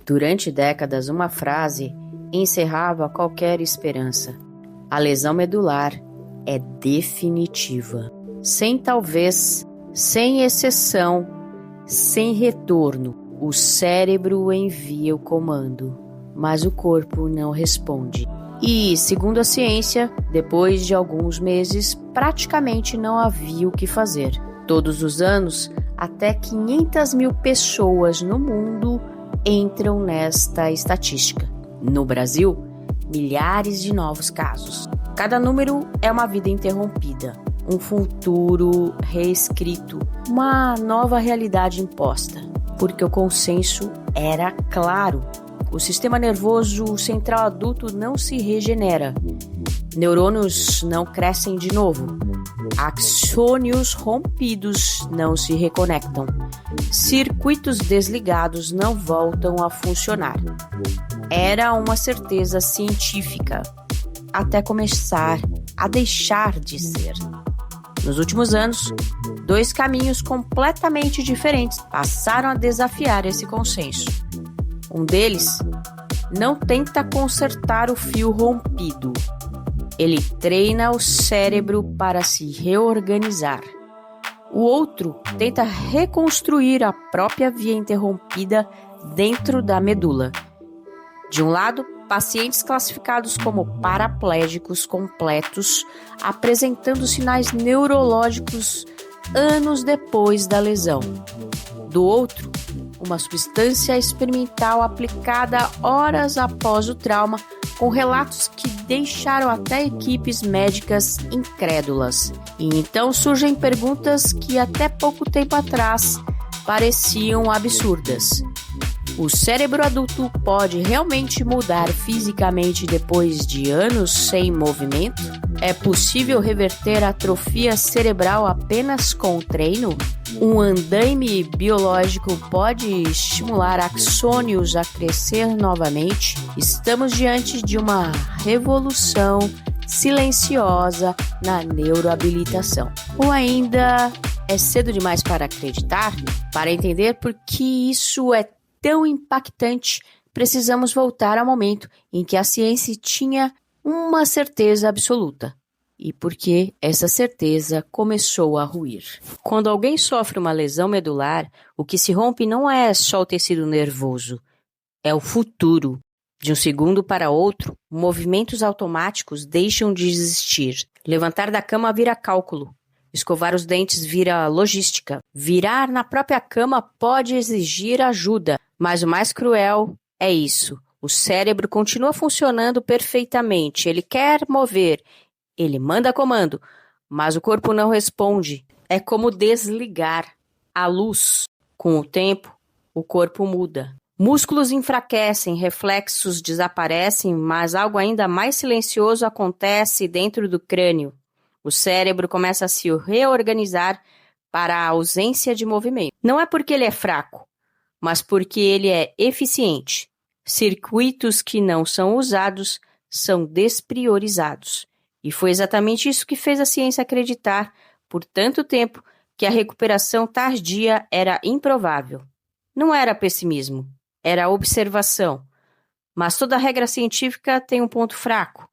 Durante décadas, uma frase encerrava qualquer esperança. A lesão medular é definitiva. Sem talvez, sem exceção, sem retorno, o cérebro envia o comando, mas o corpo não responde. E, segundo a ciência, depois de alguns meses, praticamente não havia o que fazer. Todos os anos, até 500 mil pessoas no mundo entram nesta estatística. No Brasil, milhares de novos casos. Cada número é uma vida interrompida, um futuro reescrito, uma nova realidade imposta, porque o consenso era claro. O sistema nervoso central adulto não se regenera. Neurônios não crescem de novo. Axônios rompidos não se reconectam. Circuitos desligados não voltam a funcionar. Era uma certeza científica, até começar a deixar de ser. Nos últimos anos, 2 caminhos completamente diferentes passaram a desafiar esse consenso. Um deles não tenta consertar o fio rompido. Ele treina o cérebro para se reorganizar. O outro tenta reconstruir a própria via interrompida dentro da medula. De um lado, pacientes classificados como paraplégicos completos, apresentando sinais neurológicos anos depois da lesão. Do outro, uma substância experimental aplicada horas após o trauma, com relatos que deixaram até equipes médicas incrédulas. E então surgem perguntas que até pouco tempo atrás pareciam absurdas. O cérebro adulto pode realmente mudar fisicamente depois de anos sem movimento? É possível reverter a atrofia cerebral apenas com treino? Um andaime biológico pode estimular axônios a crescer novamente? Estamos diante de uma revolução silenciosa na neurohabilitação. Ou ainda é cedo demais para acreditar? Para entender por que isso é tão impactante, precisamos voltar ao momento em que a ciência tinha uma certeza absoluta. E por que essa certeza começou a ruir. Quando alguém sofre uma lesão medular, o que se rompe não é só o tecido nervoso, é o futuro. De um segundo para outro, movimentos automáticos deixam de existir. Levantar da cama vira cálculo. Escovar os dentes vira logística. Virar na própria cama pode exigir ajuda, mas o mais cruel é isso. O cérebro continua funcionando perfeitamente. Ele quer mover, ele manda comando, mas o corpo não responde. É como desligar a luz. Com o tempo, o corpo muda. Músculos enfraquecem, reflexos desaparecem, mas algo ainda mais silencioso acontece dentro do crânio. O cérebro começa a se reorganizar para a ausência de movimento. Não é porque ele é fraco, mas porque ele é eficiente. Circuitos que não são usados são despriorizados. E foi exatamente isso que fez a ciência acreditar, por tanto tempo, que a recuperação tardia era improvável. Não era pessimismo, era observação. Mas toda regra científica tem um ponto fraco.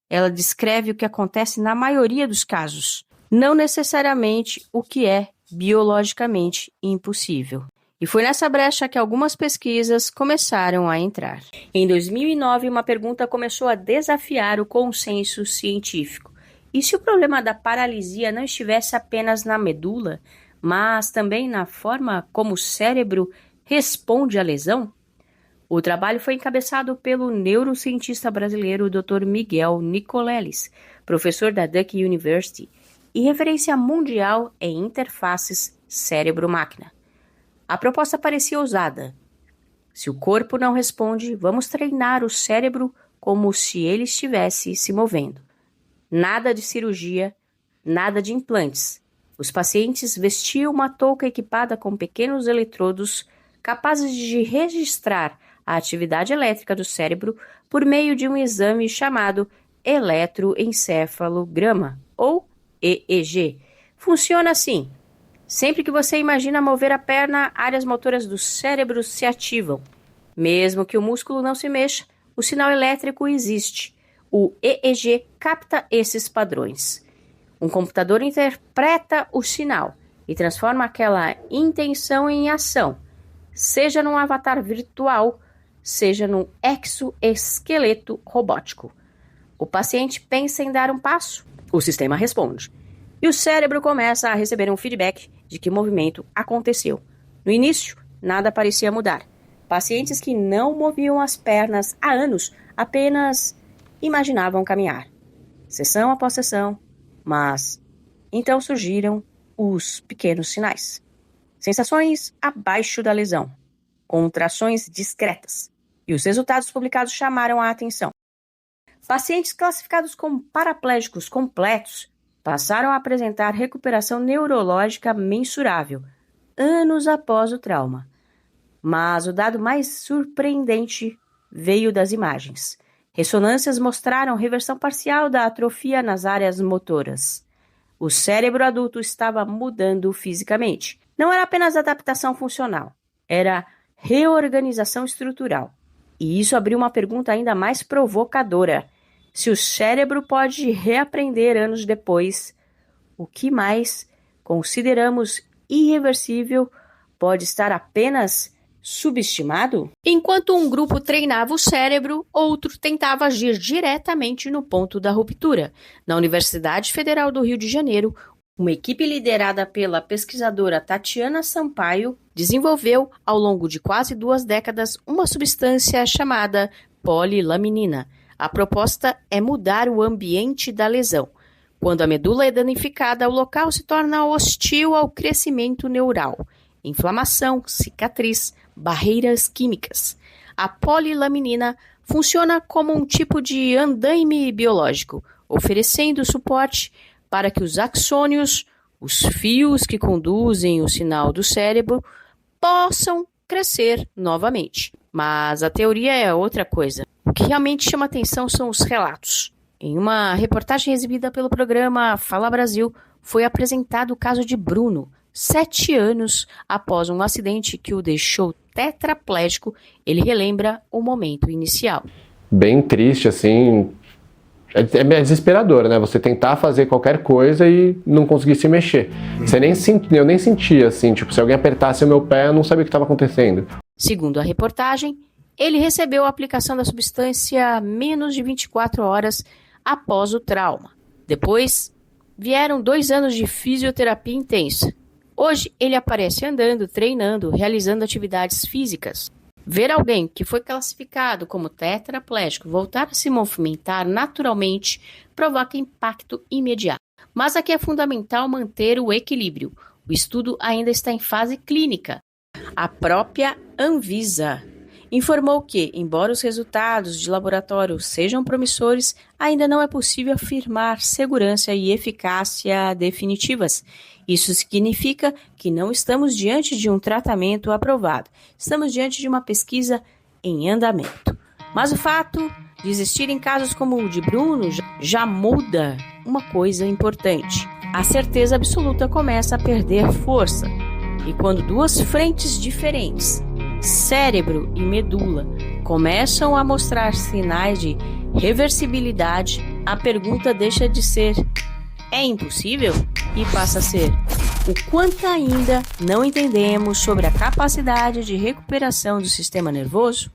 Ela descreve o que acontece na maioria dos casos, não necessariamente o que é biologicamente impossível. E foi nessa brecha que algumas pesquisas começaram a entrar. Em 2009, uma pergunta começou a desafiar o consenso científico. E se o problema da paralisia não estivesse apenas na medula, mas também na forma como o cérebro responde à lesão? O trabalho foi encabeçado pelo neurocientista brasileiro Dr. Miguel Nicoleles, professor da Duke University e referência mundial em interfaces cérebro-máquina. A proposta parecia ousada. Se o corpo não responde, vamos treinar o cérebro como se ele estivesse se movendo. Nada de cirurgia, nada de implantes. Os pacientes vestiam uma touca equipada com pequenos eletrodos capazes de registrar a atividade elétrica do cérebro por meio de um exame chamado eletroencefalograma, ou EEG. Funciona assim. Sempre que você imagina mover a perna, áreas motoras do cérebro se ativam. Mesmo que o músculo não se mexa, o sinal elétrico existe. O EEG capta esses padrões. Um computador interpreta o sinal e transforma aquela intenção em ação, seja num avatar virtual, seja num exoesqueleto robótico. O paciente pensa em dar um passo, o sistema responde. E o cérebro começa a receber um feedback de que o movimento aconteceu. No início, nada parecia mudar. Pacientes que não moviam as pernas há anos apenas imaginavam caminhar, sessão após sessão, mas então surgiram os pequenos sinais. Sensações abaixo da lesão, contrações discretas, e os resultados publicados chamaram a atenção. Pacientes classificados como paraplégicos completos passaram a apresentar recuperação neurológica mensurável, anos após o trauma. Mas o dado mais surpreendente veio das imagens. Ressonâncias mostraram reversão parcial da atrofia nas áreas motoras. O cérebro adulto estava mudando fisicamente. Não era apenas adaptação funcional, era reorganização estrutural. E isso abriu uma pergunta ainda mais provocadora. Se o cérebro pode reaprender anos depois, o que mais consideramos irreversível pode estar apenas subestimado? Enquanto um grupo treinava o cérebro, outro tentava agir diretamente no ponto da ruptura. Na Universidade Federal do Rio de Janeiro, uma equipe liderada pela pesquisadora Tatiana Sampaio desenvolveu, ao longo de quase 2 décadas, uma substância chamada polilaminina. A proposta é mudar o ambiente da lesão. Quando a medula é danificada, o local se torna hostil ao crescimento neural. Inflamação, cicatriz, barreiras químicas. A polilaminina funciona como um tipo de andaime biológico, oferecendo suporte para que os axônios, os fios que conduzem o sinal do cérebro, possam crescer novamente. Mas a teoria é outra coisa. O que realmente chama atenção são os relatos. Em uma reportagem exibida pelo programa Fala Brasil, foi apresentado o caso de Bruno. 7 anos após um acidente que o deixou tetraplégico, ele relembra o momento inicial. Bem triste, assim. É desesperador, né? Você tentar fazer qualquer coisa e não conseguir se mexer. Eu nem sentia, assim, tipo, se alguém apertasse o meu pé, eu não sabia o que estava acontecendo. Segundo a reportagem, ele recebeu a aplicação da substância menos de 24 horas após o trauma. Depois, vieram 2 anos de fisioterapia intensa. Hoje, ele aparece andando, treinando, realizando atividades físicas. Ver alguém que foi classificado como tetraplégico voltar a se movimentar naturalmente provoca impacto imediato. Mas aqui é fundamental manter o equilíbrio. O estudo ainda está em fase clínica. A própria Anvisa informou que, embora os resultados de laboratório sejam promissores, ainda não é possível afirmar segurança e eficácia definitivas. Isso significa que não estamos diante de um tratamento aprovado, estamos diante de uma pesquisa em andamento. Mas o fato de existirem casos como o de Bruno já muda uma coisa importante. A certeza absoluta começa a perder força. E quando 2 frentes diferentes, cérebro e medula, começam a mostrar sinais de reversibilidade, a pergunta deixa de ser "é impossível?" e passa a ser o quanto ainda não entendemos sobre a capacidade de recuperação do sistema nervoso.